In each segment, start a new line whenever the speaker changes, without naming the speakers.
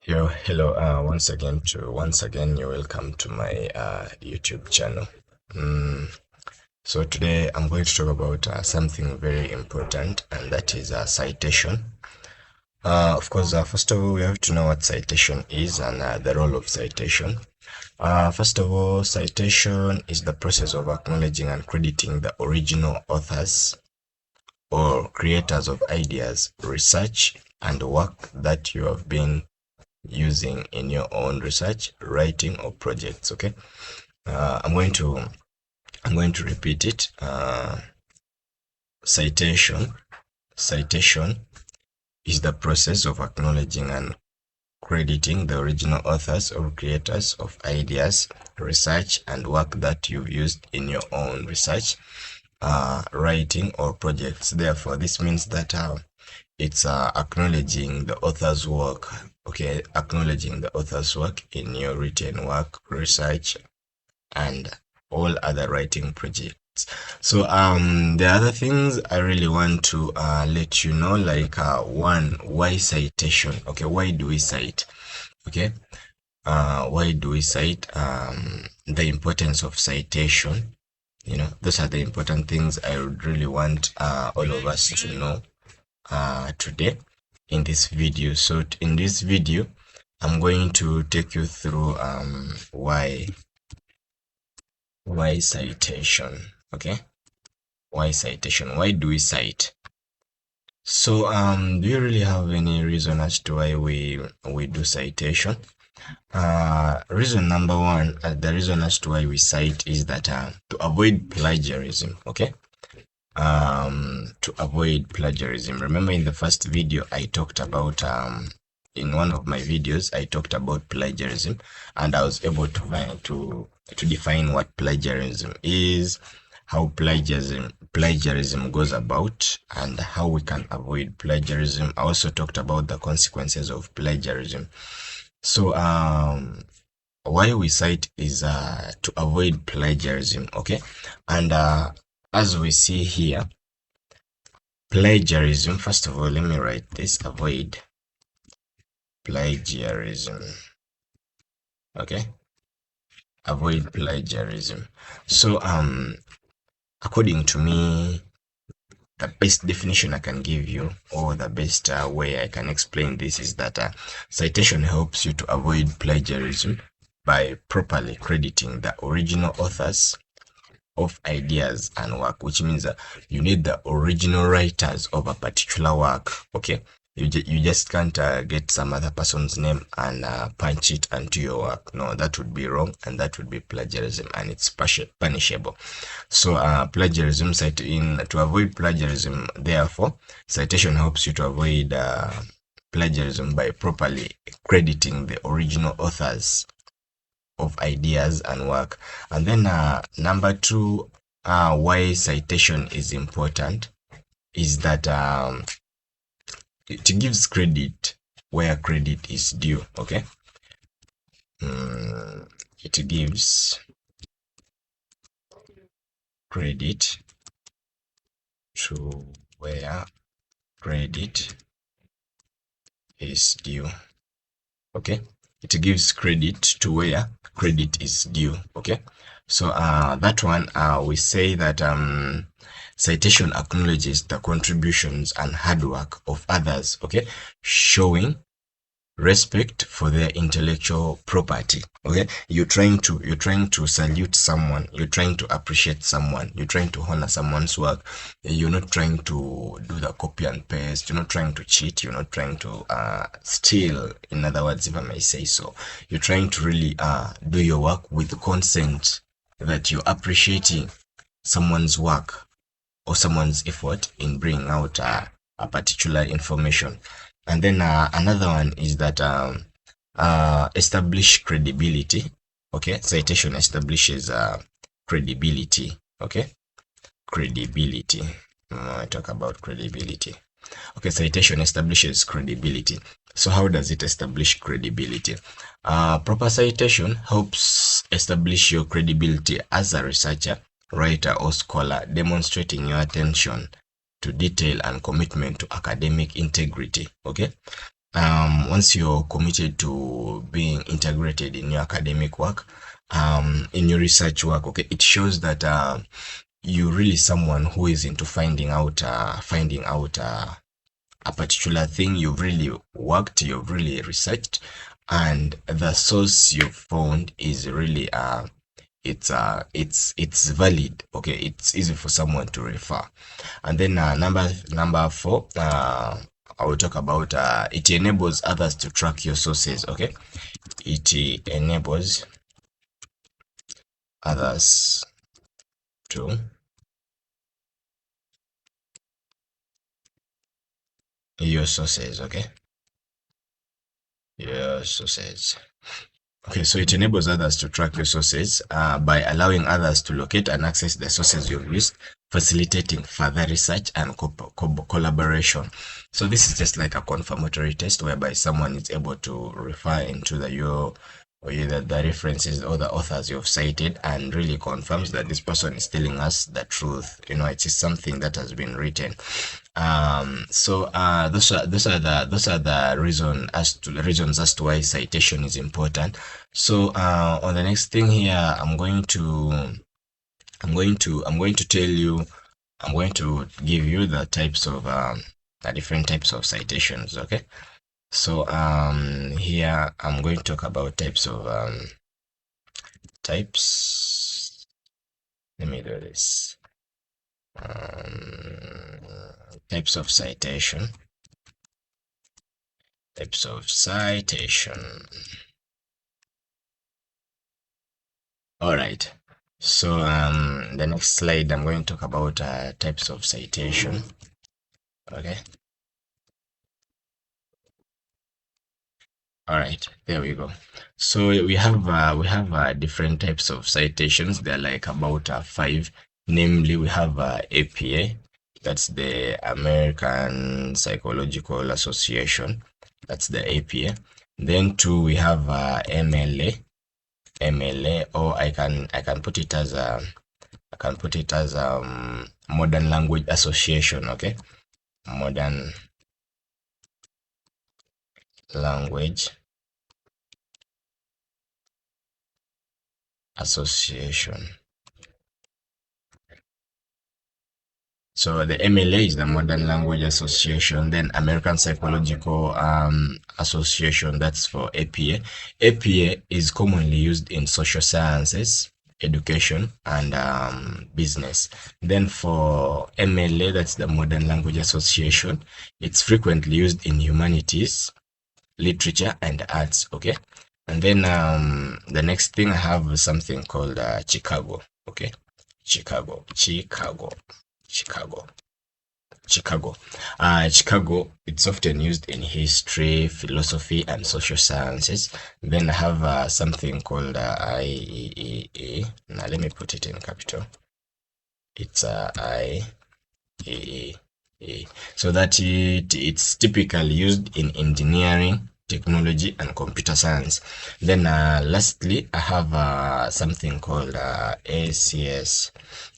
Hello. Once again, you're welcome to my YouTube channel. So today I'm going to talk about something very important, and that is citation. Of course, first of all, we have to know what citation is and the role of citation. First of all, citation is the process of acknowledging and crediting the original authors or creators of ideas, research, and work that you have been using in your own research, writing, or projects. Okay, I'm going to repeat it. Citation is the process of acknowledging and crediting the original authors or creators of ideas, research, and work that you've used in your own research, writing, or projects. Therefore, this means that it's acknowledging the author's work. Okay, acknowledging the author's work in your written work, research, and all other writing projects. So the other things I really want to let you know, like one, why citation? Okay, why do we cite? Okay, why do we cite? The importance of citation. Those are the important things I would really want all of us to know today in this video. So in this video, I'm going to take you through why citation. Okay, why citation? Why do we cite? So do you really have any reason as to why we do citation? Reason number one, the reason as to why we cite is that to avoid plagiarism. Okay, to avoid plagiarism. Remember, in the first video I talked about in one of my videos I talked about plagiarism, and I was able to find to define what plagiarism is, how plagiarism goes about, and how we can avoid plagiarism. I also talked about the consequences of plagiarism. So why we cite is to avoid plagiarism. Okay, and as we see here, plagiarism, first of all, let me write this: avoid plagiarism. Okay, avoid plagiarism. So according to me, the best definition I can give you, or the best way I can explain this, is that citation helps you to avoid plagiarism by properly crediting the original authors of ideas and work, which means that you need the original writers of a particular work. Okay, you just can't get some other person's name and punch it onto your work. No, that would be wrong, and that would be plagiarism, and it's punishable. So plagiarism, to avoid plagiarism, therefore citation helps you to avoid plagiarism by properly crediting the original authors of ideas and work. And then number two, why citation is important is that it gives credit where credit is due. Okay, it gives credit to where credit is due. Okay, it gives credit to where credit is due. Okay, so that one, we say that citation acknowledges the contributions and hard work of others. Okay, showing respect for their intellectual property. Okay, you're trying to salute someone, you're trying to appreciate someone, you're trying to honor someone's work. You're not trying to do the copy and paste, you're not trying to cheat, you're not trying to steal, in other words, if I may say so. You're trying to really do your work with consent, that you're appreciating someone's work or someone's effort in bringing out a particular information. And then another one is that establish credibility. Okay, citation establishes credibility. Okay, credibility. I talk about credibility. Okay, citation establishes credibility. So how does it establish credibility? Proper citation helps establish your credibility as a researcher, writer, or scholar, demonstrating your attention to detail and commitment to academic integrity. Okay, once you're committed to being integrated in your academic work, in your research work, okay, it shows that you're really someone who is into finding out a particular thing. You've really worked, you've really researched, and the source you've found is really it's valid. Okay, it's easy for someone to refer. And then number four, I will talk about it enables others to track your sources. Okay, it enables others to your sources. Okay, your sources. Okay, so it enables others to track your sources by allowing others to locate and access the sources you've used, facilitating further research and collaboration. So this is just like a confirmatory test whereby someone is able to refer into the references or the authors you've cited and really confirms that this person is telling us the truth. It is something that has been written. Those are the reasons as to why citation is important. So on the next thing here, I'm going to give you the different types of citations. Okay. So here I'm going to talk about types. Let me do this. Types of citation. Types of citation. All right. So the next slide, I'm going to talk about types of citation. Okay. All right. There we go. So we have different types of citations. They're like about five. Namely, we have APA. That's the American Psychological Association. That's the APA. Then two, we have MLA. MLA, or I can put it as Modern Language Association. Okay, Modern Language Association. So the MLA is the Modern Language Association. Then American Psychological Association, that's for APA. APA is commonly used in social sciences, education, and business. Then for MLA, that's the Modern Language Association. It's frequently used in humanities, literature, and arts. Okay. And then the next thing, I have something called Chicago. Okay. Chicago. Chicago. Chicago, it's often used in history, philosophy, and social sciences. Then I have something called IEEE. Now let me put it in capital. It's IEEE. So that it's typically used in engineering, technology, and computer science. Then lastly, I have something called ACS.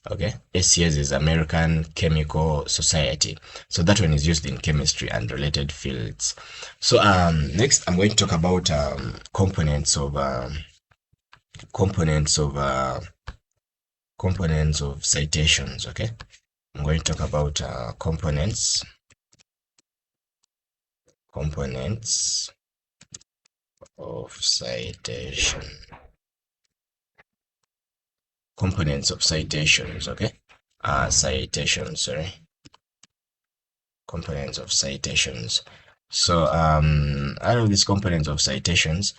Okay, ACS is American Chemical Society. So that one is used in chemistry and related fields. So next I'm going to talk about components of citations. Okay, I'm going to talk about components of citation. Components of citations. Okay, citations. Sorry, components of citations. So out of these components of citations,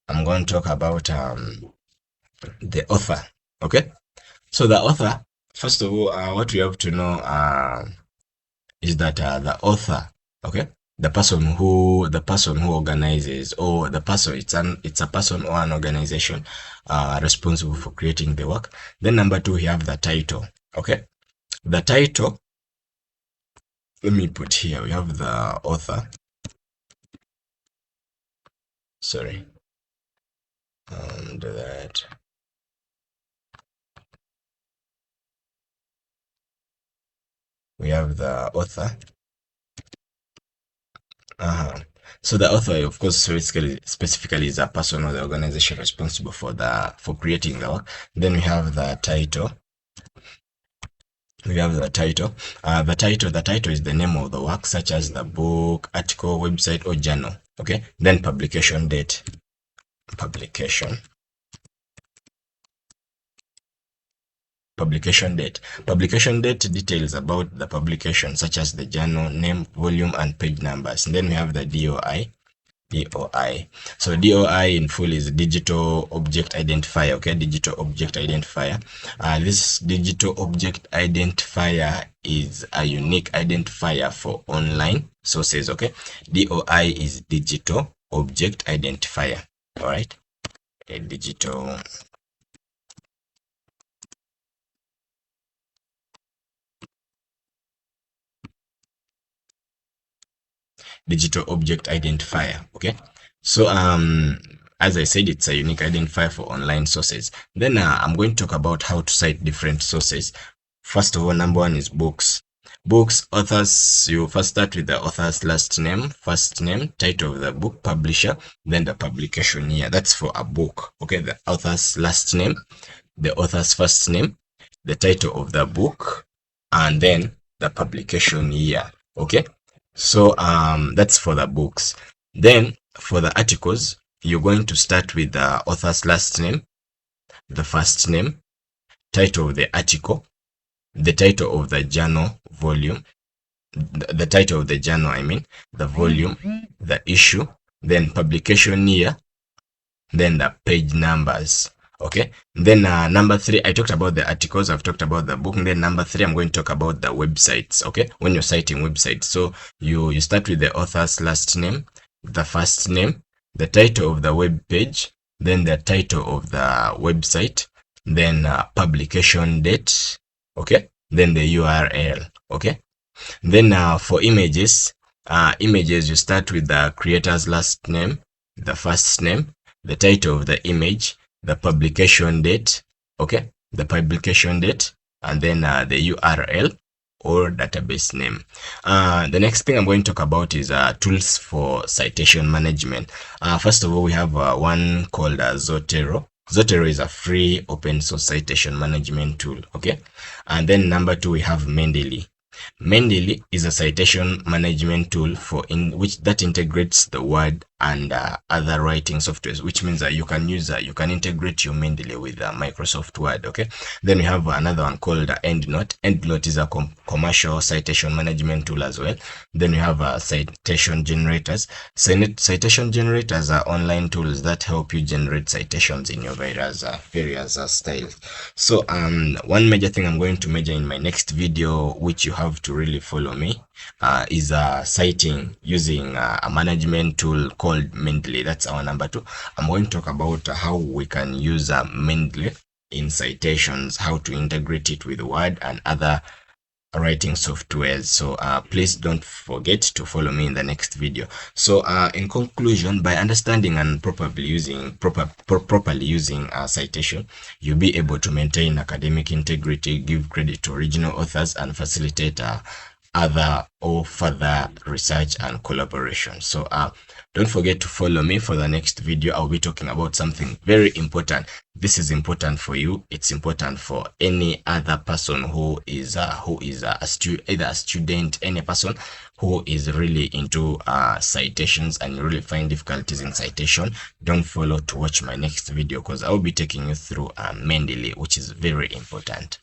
I'm going to talk about the author. Okay, so the author, first of all, what we have to know is that the author, okay, the person who organizes, or the person, it's a person or an organization responsible for creating the work. Then number two, we have the title. Okay, the title, let me put here, we have the author. Sorry, do that. We have the author. So the author, of course, specifically is a person or the organization responsible for creating the work. Then we have the title. The title is the name of the work, such as the book, article, website, or journal. Okay. Then publication date. Publication date. Publication date details about the publication, such as the journal, name, volume, and page numbers. And then we have the DOI. So DOI in full is digital object identifier. Okay, digital object identifier. This digital object identifier is a unique identifier for online sources. Okay, DOI is digital object identifier. All right, a digital object identifier. Okay, so as I said, it's a unique identifier for online sources. Then I'm going to talk about how to cite different sources. First of all, number one is books. Authors, you first start with the author's last name, first name, title of the book, publisher, then the publication year. That's for a book. Okay, the author's last name, the author's first name, the title of the book, and then the publication year. Okay, so that's for the books. Then for the articles, you're going to start with the author's last name, the first name, title of the article, the title of the journal volume, the title of the journal, the volume, the issue, then publication year, then the page numbers. Okay, then number three, I talked about the articles, I've talked about the book, and then number three, I'm going to talk about the websites. Okay, when you're citing websites, so you start with the author's last name, the first name, the title of the web page, then the title of the website, then publication date. Okay, then the URL. Okay, then for images, you start with the creator's last name, the first name, the title of the image, the publication date. Okay, the publication date, and then the URL or database name. The next thing I'm going to talk about is tools for citation management. First of all, we have one called Zotero. Zotero is a free open source citation management tool. Okay, and then number two, we have Mendeley. Mendeley is a citation management tool which integrates the Word and other writing softwares, which means that you can integrate your Mendeley with Microsoft Word. Okay, then we have another one called EndNote. EndNote is a commercial citation management tool as well. Then we have citation generators. Citation generators are online tools that help you generate citations in your various styles. So one major thing I'm going to measure in my next video, which you have to really follow me, is citing using a management tool called Mendeley. That's our number two. I'm going to talk about how we can use Mendeley in citations, how to integrate it with Word and other writing softwares. So please don't forget to follow me in the next video. So in conclusion, by understanding and properly using citation, you'll be able to maintain academic integrity, give credit to original authors, and facilitate other or further research and collaboration. So don't forget to follow me for the next video. I'll be talking about something very important. This is important for you. It's important for any other person who is either a student, any person who is really into citations and you really find difficulties in citation. Don't follow to watch my next video, because I'll be taking you through Mendeley, which is very important.